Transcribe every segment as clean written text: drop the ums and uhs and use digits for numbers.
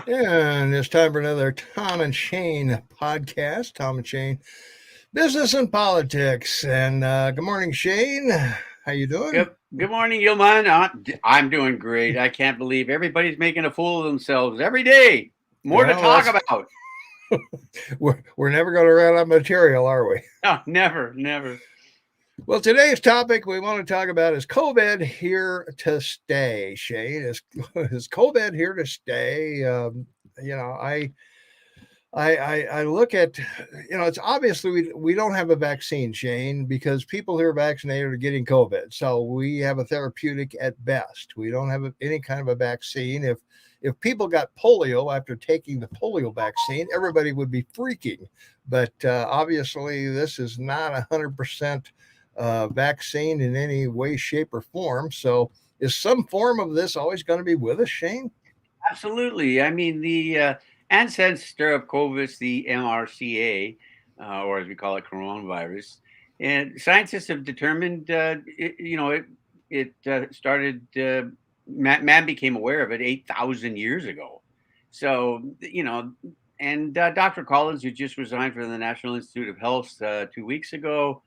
And it's time for another Tom and Shane podcast. Tom and Shane, business and politics. And good morning, Shane. How you doing? Good morning, Yilman. I'm doing great. I can't believe everybody's making a fool of themselves every day. More to Well, talk about. we're never going to run out of material, are we? No, never. Well, today's topic we want to talk about is COVID here to stay. Shane, is COVID here to stay? You know, I look at, it's obviously we don't have a vaccine, Shane, because people who are vaccinated are getting COVID. So we have a therapeutic at best. We don't have any kind of a vaccine. If people got polio after taking the polio vaccine, everybody would be freaking. But obviously, this is not 100% vaccine in any way, shape, or form. So is some form of this always going to be with us, Shane? Absolutely. I mean, the ancestor of COVID, the MRCA, or as we call it, coronavirus, and scientists have determined, it started. Man became aware of it 8,000 years ago. So, and Dr. Collins, who just resigned from the National Institute of Health 2 weeks ago,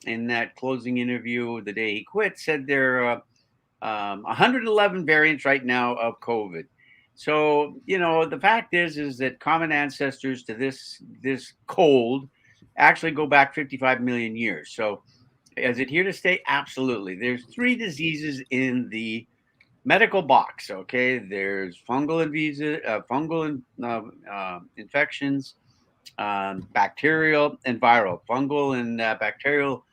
in that closing interview the day he quit, said there are 111 variants right now of COVID. So, the fact is that common ancestors to this cold actually go back 55 million years. So, is it here to stay? Absolutely. There's three diseases in the medical box. Okay, there's fungal infections, bacterial and viral. Fungal and bacterial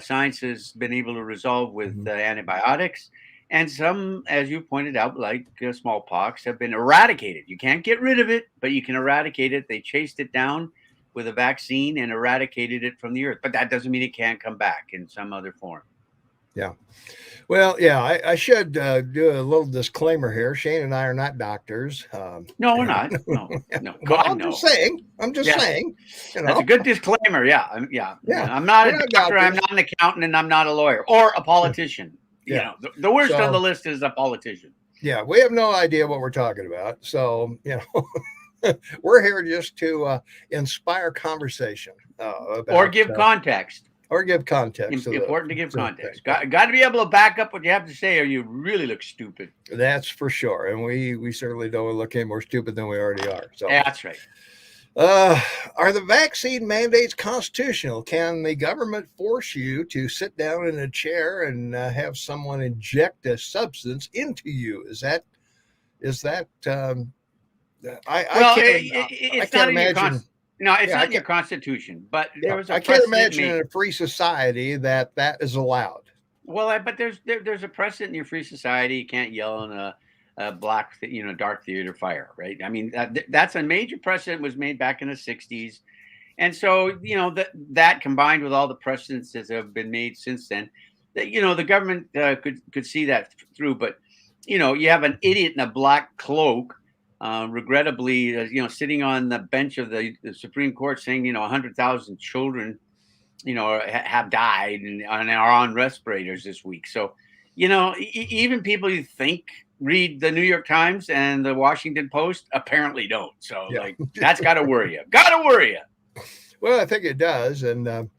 science has been able to resolve with antibiotics, and some, as you pointed out, like smallpox, have been eradicated. You can't get rid of it, but you can eradicate it. They chased it down with a vaccine and eradicated it from the earth, but that doesn't mean it can't come back in some other form. Yeah. Well, yeah, I should do a little disclaimer here. Shane and I are not doctors. No, we're not. No, Well, God, I'm no. just saying. I'm just Yeah, saying. that's a good disclaimer. Yeah, Yeah, I'm not we're a not doctor. I'm doctors. not an accountant, and I'm not a lawyer or a politician. Yeah. The worst on the So, list is a politician. yeah, we have no idea what we're talking about. So, we're here just to inspire conversation Or about give context. or give context Important to give to the context. thing. Got to be able to back up what you have to say, or you really look stupid. That's for sure. And we certainly don't look any more stupid than we already are. So That's right. are the vaccine mandates constitutional? Can the government force you to sit down in a chair and have someone inject a substance into you? Is that Well, I it's can't not in your imagine. no, it's Yeah, not in your constitution. But yeah, there was a I can't precedent imagine made. in a free society that is allowed. Well, but there's a precedent in your free society. You can't yell in a black, dark theater fire, right? I mean, that's a major precedent was made back in the '60s, and so that combined with all the precedents that have been made since then, that the government could see that through. But you have an idiot in a black cloak, regrettably, sitting on the bench of the Supreme Court saying 100,000 children have died and are on respirators this week. So, even people you think read the New York Times and the Washington Post apparently don't. So, Yeah. like, that's got to worry you. Got to worry you. Well, I think it does, and and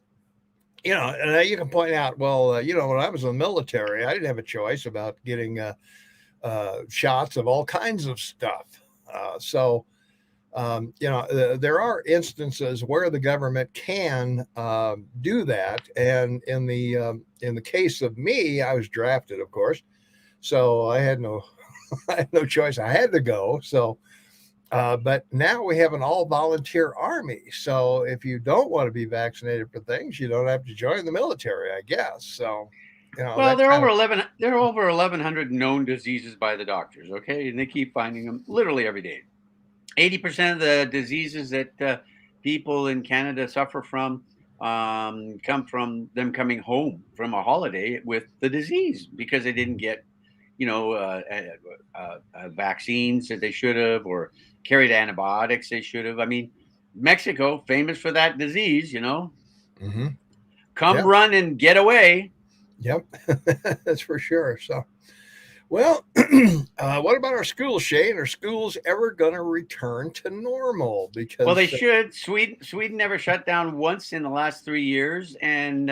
you can point out, well, when I was in the military, I didn't have a choice about getting shots of all kinds of stuff. So, there are instances where the government can do that, and in the case of me, I was drafted, of course, so I had no I had no choice. I had to go. So, but now we have an all volunteer army. So if you don't want to be vaccinated for things, you don't have to join the military, I guess. So, Well, that kind of there are over 1,100 known diseases by the doctors. Okay, and they keep finding them literally every day. 80% of the diseases that people in Canada suffer from come from them coming home from a holiday with the disease because they didn't get, vaccines that they should have or carried antibiotics they should have. I mean, Mexico, famous for that disease, hmm come yeah, run and get away. yep, that's for sure. So, Well, what about our schools, Shane? Are schools ever going to return to normal? Well, they Because should. Sweden never shut down once in the last 3 years, and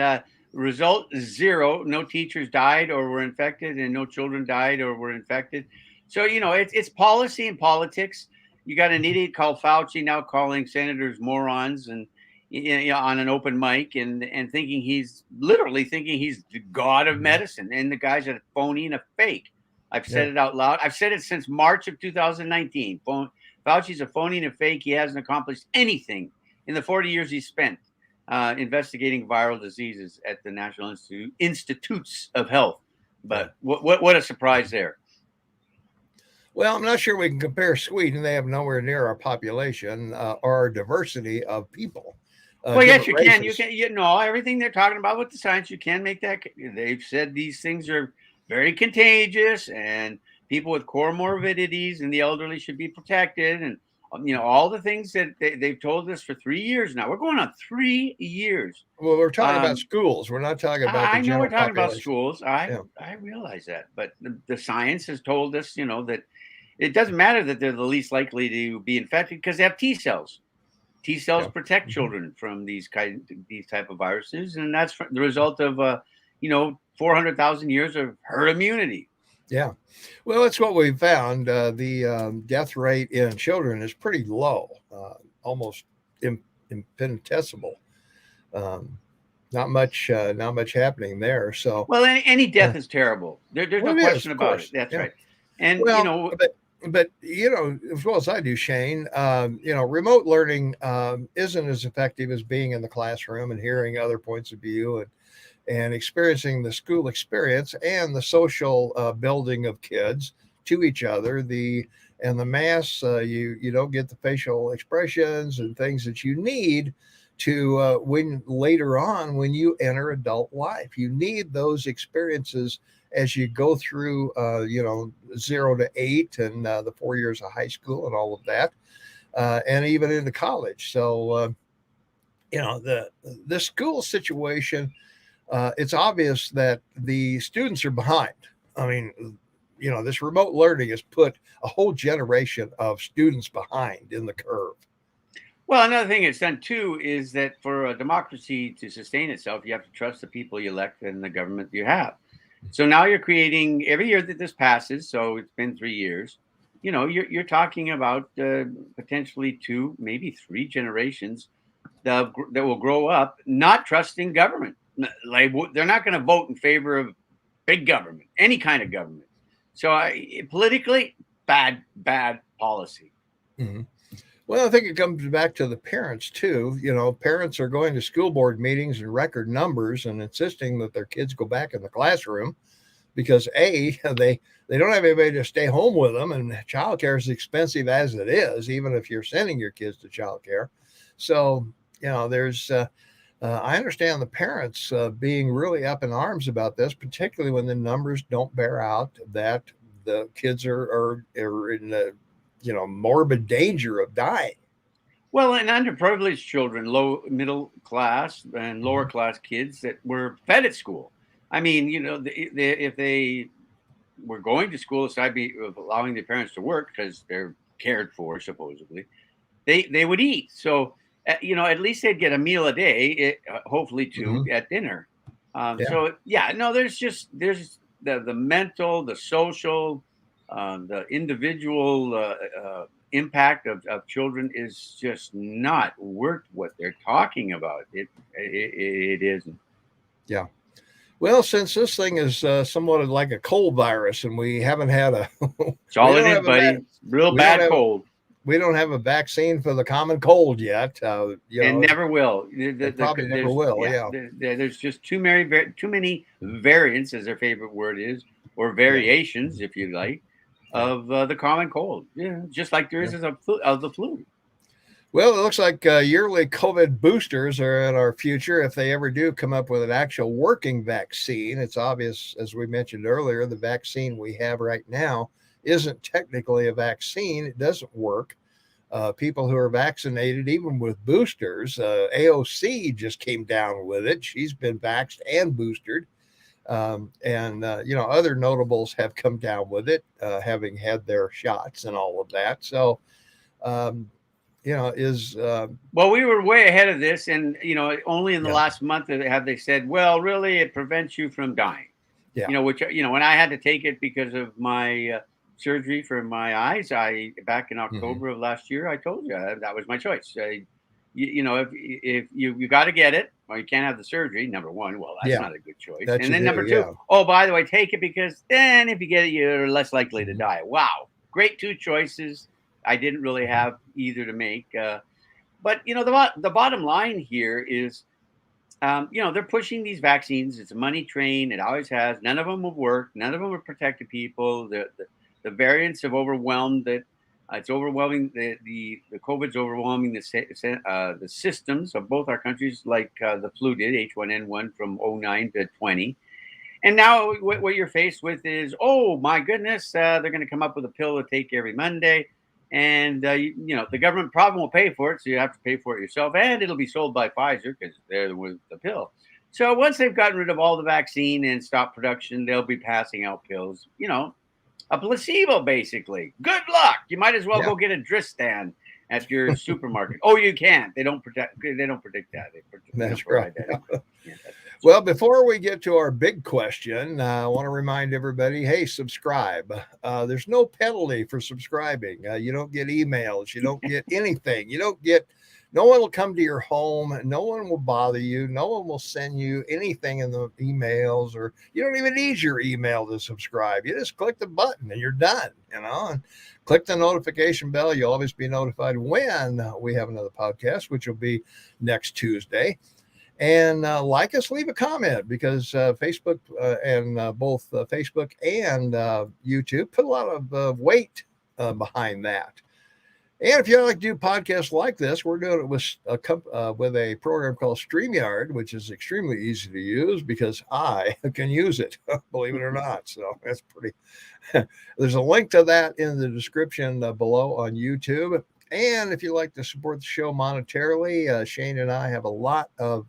result zero. No teachers died or were infected, and no children died or were infected. So it's policy and politics. You got an idiot called Fauci now calling senators morons, and on an open mic, and thinking he's literally thinking he's the god of medicine, and the guy's a phony and a fake. I've yeah, said it out loud. I've said it since March of 2019. Fauci's a phony and a fake. He hasn't accomplished anything in the 40 years he spent investigating viral diseases at the National Institutes of Health. yeah. But what a surprise there. Well, I'm not sure we can compare Sweden. They have nowhere near our population or our diversity of people, Well, yes, different you can. You races. can. You know everything they're talking about with the science. You can make that. They've said these things are very contagious, and people with comorbidities and the elderly should be protected, and all the things that they've told us for 3 years now. We're going on 3 years. Well, we're talking about Um, schools. We're not talking about the I know we're general talking about population. schools. I Yeah, I realize that, but the science has told us, that it doesn't matter that they're the least likely to be infected because they have T cells. T cells yeah. protect Mhm. children from these type of viruses, and that's the result of 400,000 years of herd immunity. Yeah. Well, that's what we found. The death rate in children is pretty low, almost infinitesimal. Um, not much happening there. So, Well, any uh, death is terrible. There's no well, it is, question of about it. course. That's Yeah. right. And Well, but as well as I do, Shane, remote learning isn't as effective as being in the classroom and hearing other points of view and experiencing the school experience and the social building of kids to each other. The mass, you don't get the facial expressions and things that you need to when later on when you enter adult life. You need those experiences as you go through, 0 to 8 and the 4 years of high school and all of that, and even into college. So, the school situation, it's obvious that the students are behind. I mean, this remote learning has put a whole generation of students behind in the curve. well, another thing it's done too is that for a democracy to sustain itself, you have to trust the people you elect and the government you have. So now you're creating every year that this passes. So it's been 3 years. You're talking about potentially two, maybe three generations that will grow up not trusting government. Like they're not going to vote in favor of big government, any kind of government. So politically, bad policy. Mhm. Well, I think it comes back to the parents too. Parents are going to school board meetings in record numbers and insisting that their kids go back in the classroom because they don't have anybody to stay home with them, and childcare is expensive as it is, even if you're sending your kids to childcare. So there's I understand the parents being really up in arms about this, particularly when the numbers don't bear out that the kids are in the morbid danger of dying. Well, and underprivileged children, low middle class and lower Mhm. class kids that were fed at school. I mean, if they were going to school aside of allowing their parents to work because they're cared for supposedly, they would eat. So at least they'd get a meal a day, hopefully two Mhm. at dinner. Yeah. So yeah, no, there's the mental, the social, the individual impact of children is just not worth what they're talking about. It isn't. Yeah. Well, since this thing is somewhat like a cold virus, and we haven't had a, It's we all it don't is, have a, buddy. Real we don't bad have, cold, we don't have a vaccine for the common cold yet. and never will. It probably never will. Yeah. There's just too many variants, as their favorite word is, or Yeah. variations, if you like, Yeah. of the common cold. Yeah, just like there Yeah. is of the flu. Well, it looks like yearly COVID boosters are in our future if they ever do come up with an actual working vaccine. It's obvious, as we mentioned earlier, the vaccine we have right now isn't technically a vaccine. It doesn't work. People who are vaccinated, even with boosters, AOC just came down with it. She's been vaxxed and boosted. And other notables have come down with it, having had their shots and all of that. So, um, is Well, we were way ahead of this, and only in the yeah, last month have they said, well, really, it prevents you from dying. yeah, Which when I had to take it because of my surgery for my eyes, I back in hmm, October of last year, I told you that was my choice. If you got to get it, or you can't have the surgery. Number one, well, that's yeah, not a good choice. that And you then do, number two, yeah, oh, by the way, take it because then if you get it, you're less likely to hmm, die. Wow, great two choices. I didn't really hmm, have either to make. But the bottom line here is, they're pushing these vaccines. It's a money train. It always has. None of them will work. None of them will protect the people. The variants have overwhelmed it. It's overwhelming the COVID's overwhelming the systems of both our countries, like the flu did, H1N1 from '09 to 20. And now what you're faced with is, oh my goodness, they're going to come up with a pill to take every Monday, and the government probably will pay for it, so you have to pay for it yourself, and it'll be sold by Pfizer because they're with the pill. So once they've gotten rid of all the vaccine and stopped production, they'll be passing out pills. A placebo basically. Good luck. You might as well yeah. go get a Dristan at your supermarket. Oh, you can't. They don't protect. They don't predict that. They That's right. provide that information. Yeah, that's Well, right. before we get to our big question, I want to remind everybody, hey, subscribe. There's no penalty for subscribing. You don't get emails. You don't get anything. No one will come to your home. No one will bother you. No one will send you anything in the emails, or you don't even need your email to subscribe. You just click the button and you're done, and click the notification bell. You'll always be notified when we have another podcast, which will be next Tuesday. And like us, leave a comment, because Facebook and both Facebook and YouTube put a lot of weight behind that. And if you like to do podcasts like this, we're doing it with a program called StreamYard, which is extremely easy to use because I can use it, believe it or not. So that's pretty. There's a link to that in the description below on YouTube. And if you like to support the show monetarily, Shane and I have a lot of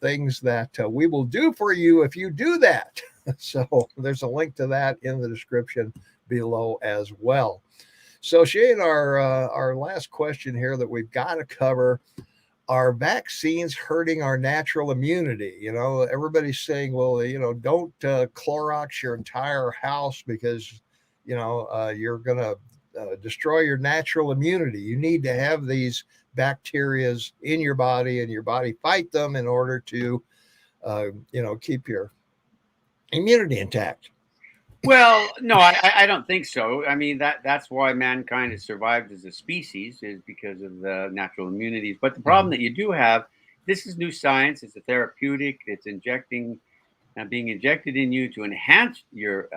things that we will do for you if you do that. So there's a link to that in the description below as well. So Shane, our last question here that we've got to cover: are vaccines hurting our natural immunity? Everybody's saying, well, don't Clorox your entire house because you're going to destroy your natural immunity. You need to have these bacterias in your body, and your body fight them in order to keep your immunity intact. Well, no, I don't think so. I mean that's why mankind has survived as a species, is because of the natural immunities. But the problem Mhm. that you do have, this is new science. It's a therapeutic. It's being injected in you to enhance your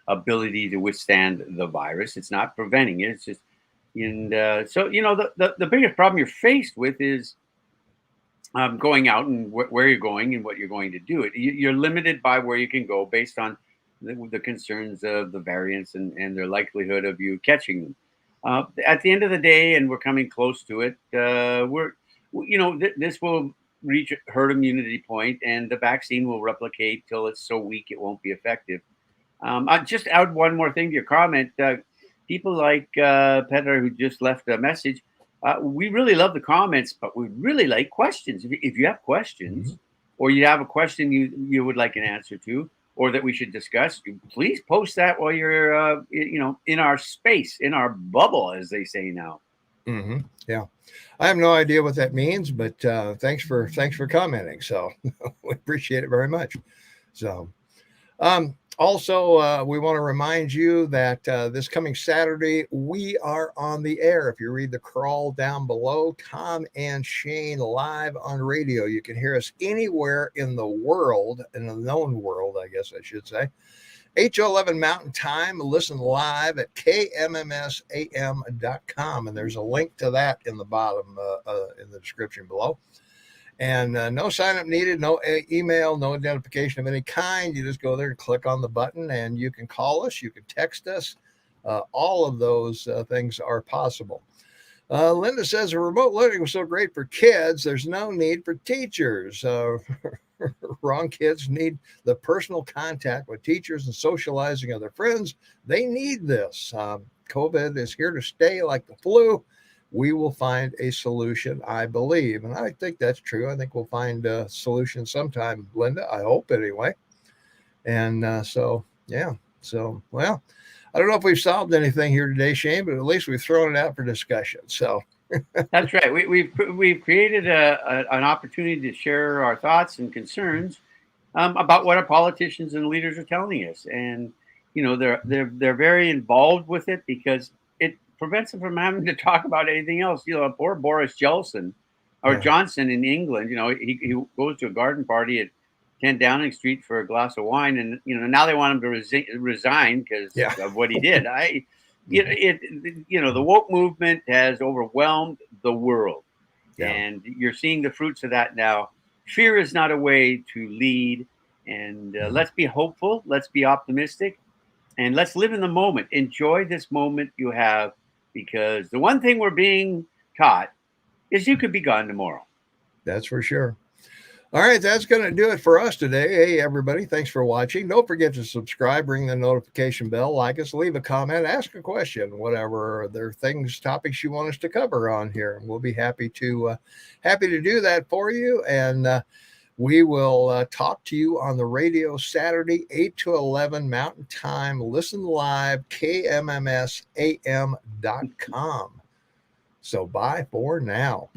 ability to withstand the virus. It's not preventing it. It's just, and so the biggest problem you're faced with is going out and where you're going and what you're going to do. You're limited by where you can go based on the concerns of the variants and their likelihood of you catching them. At the end of the day, and we're coming close to it, this will reach herd immunity point, and the vaccine will replicate till it's so weak it won't be effective. I just add one more thing to your comment. People like Petter, who just left a message, we really love the comments, but we really like questions. If you have questions, Mhm. or you have a question you would like an answer to, or that we should discuss, please post that while you're in our space, in our bubble, as they say now. Mm-hmm. Yeah, I have no idea what that means, but thanks for commenting. So we appreciate it very much. So also, we want to remind you that this coming Saturday we are on the air. If you read the crawl down below, Tom and Shane live on radio. You can hear us anywhere in the world, in the known world, I guess I should say. 8 to 11 Mountain Time. Listen live at kmmsam.com. And there's a link to that in the bottom, in the description below. And no sign up needed, no email, no identification of any kind. You just go there and click on the button, and you can call us, you can text us. All of those things are possible. Linda says remote learning was so great for kids, there's no need for teachers. Wrong kids need the personal contact with teachers and socializing with their friends. They need this. COVID is here to stay like the flu. We will find a solution, I believe. And I think that's true. I think we'll find a solution sometime, Linda. I hope anyway. And yeah. So, well, I don't know if we've solved anything here today, Shane, but at least we've thrown it out for discussion. So, That's right. We've created an opportunity to share our thoughts and concerns about what our politicians and leaders are telling us, and they're very involved with it because it prevents them from having to talk about anything else. Poor Boris yeah, Johnson in England. He goes to a garden party at 10 Downing Street for a glass of wine, and now they want him to resign because yeah, of what he did. The woke movement has overwhelmed the world, yeah. and you're seeing the fruits of that now. Fear is not a way to lead, and let's be hopeful, let's be optimistic, and let's live in the moment. Enjoy this moment you have, because the one thing we're being taught is you could be gone tomorrow. That's for sure. All right, that's going to do it for us today. Hey, everybody, thanks for watching. Don't forget to subscribe, ring the notification bell, like us, leave a comment, ask a question, whatever there are things, topics you want us to cover on here. We'll be happy to do that for you. And we will talk to you on the radio Saturday, 8 to 11 Mountain Time. Listen live, kmmsam.com. So bye for now.